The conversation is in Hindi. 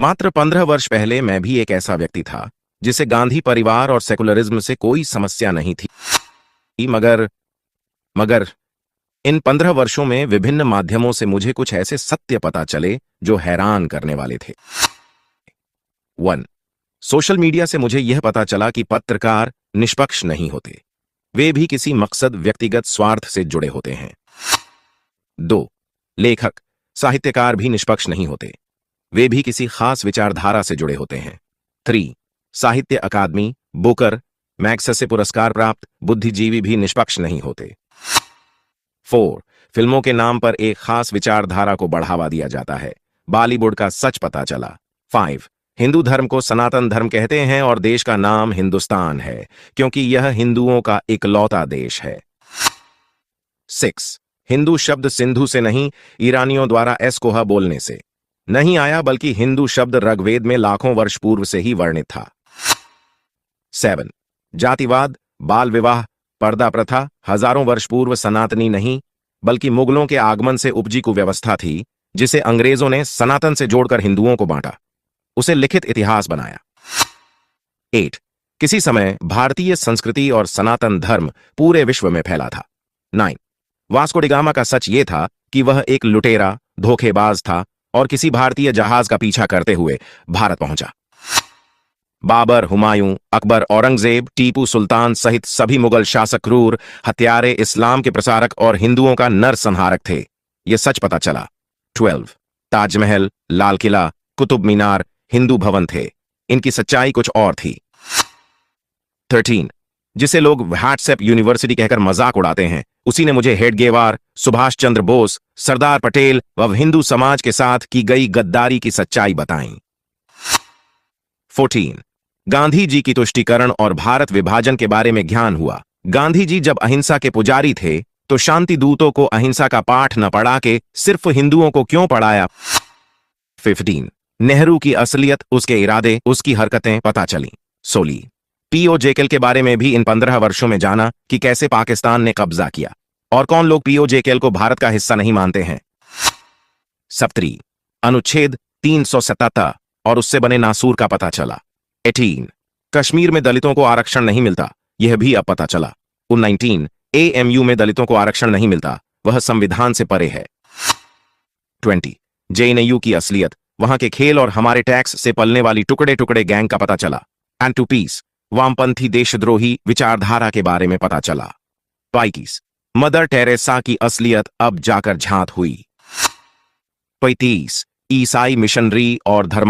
मात्र 15 वर्ष पहले मैं भी एक ऐसा व्यक्ति था जिसे गांधी परिवार और सेकुलरिज्म से कोई समस्या नहीं थी। मगर मगर इन 15 वर्षों में विभिन्न माध्यमों से मुझे कुछ ऐसे सत्य पता चले जो हैरान करने वाले थे। 1. सोशल मीडिया से मुझे यह पता चला कि पत्रकार निष्पक्ष नहीं होते, वे भी किसी मकसद व्यक्तिगत स्वार्थ से जुड़े होते हैं। 2. लेखक साहित्यकार भी निष्पक्ष नहीं होते, वे भी किसी खास विचारधारा से जुड़े होते हैं। 3. साहित्य अकादमी, बुकर, मैग्सेसे पुरस्कार प्राप्त बुद्धिजीवी भी निष्पक्ष नहीं होते। 4. फिल्मों के नाम पर एक खास विचारधारा को बढ़ावा दिया जाता है, बॉलीवुड का सच पता चला। 5. हिंदू धर्म को सनातन धर्म कहते हैं और देश का नाम हिंदुस्तान है क्योंकि यह हिंदुओं का इकलौता देश है। 6. हिंदू शब्द सिंधु से नहीं, ईरानियों द्वारा एस्कोहा बोलने से नहीं आया, बल्कि हिंदू शब्द ऋग्वेद में लाखों वर्ष पूर्व से ही वर्णित था। 7. जातिवाद, बाल विवाह, पर्दा प्रथा हजारों वर्ष पूर्व सनातनी नहीं, बल्कि मुगलों के आगमन से उपजी कुव्यवस्था थी जिसे अंग्रेजों ने सनातन से जोड़कर हिंदुओं को बांटा, उसे लिखित इतिहास बनाया। 8. किसी समय भारतीय संस्कृति और सनातन धर्म पूरे विश्व में फैला था। 9. वास्को डी गामा का सच ये था कि वह एक लुटेरा, धोखेबाज था और किसी भारतीय जहाज का पीछा करते हुए भारत पहुंचा। बाबर, हुमायूं, अकबर, औरंगजेब, टीपू सुल्तान सहित सभी मुगल शासक क्रूर, हत्यारे, इस्लाम के प्रसारक और हिंदुओं का नरसंहारक थे, यह सच पता चला। 12. ताजमहल, लाल किला, कुतुब मीनार हिंदू भवन थे, इनकी सच्चाई कुछ और थी। 13. जिसे लोग व्हाट्सएप यूनिवर्सिटी कहकर मजाक उड़ाते हैं, उसी ने मुझे हेडगेवार, सुभाष चंद्र बोस, सरदार पटेल व हिंदू समाज के साथ की गई गद्दारी की सच्चाई बताई। 14. गांधी जी की तुष्टीकरण और भारत विभाजन के बारे में ज्ञान हुआ। गांधी जी जब अहिंसा के पुजारी थे तो शांति दूतों को अहिंसा का पाठ न पढ़ा के सिर्फ हिंदुओं को क्यों पढ़ाया। 15. नेहरू की असलियत, उसके इरादे, उसकी हरकतें पता चली। 16. पीओ जेकेल के बारे में भी इन 15 वर्षों में जाना कि कैसे पाकिस्तान ने कब्जा किया और कौन लोग पीओ जेकेल को भारत का हिस्सा नहीं मानते हैं। 17. अनुच्छेद 377 और उससे बने नासूर का पता चला। 18. कश्मीर में दलितों को आरक्षण नहीं मिलता, यह भी अब पता चला। 19. एएमयू में दलितों को आरक्षण नहीं मिलता, वह संविधान से परे है। 20. जेएनयू की असलियत, वहां के खेल और हमारे टैक्स से पलने वाली टुकड़े टुकड़े गैंग का पता चला। एंड टू पीस, वामपंथी देशद्रोही विचारधारा के बारे में पता चला। 22. मदर टेरेसा की असलियत अब जाकर झांत हुई। 35. ईसाई मिशनरी और धर्मा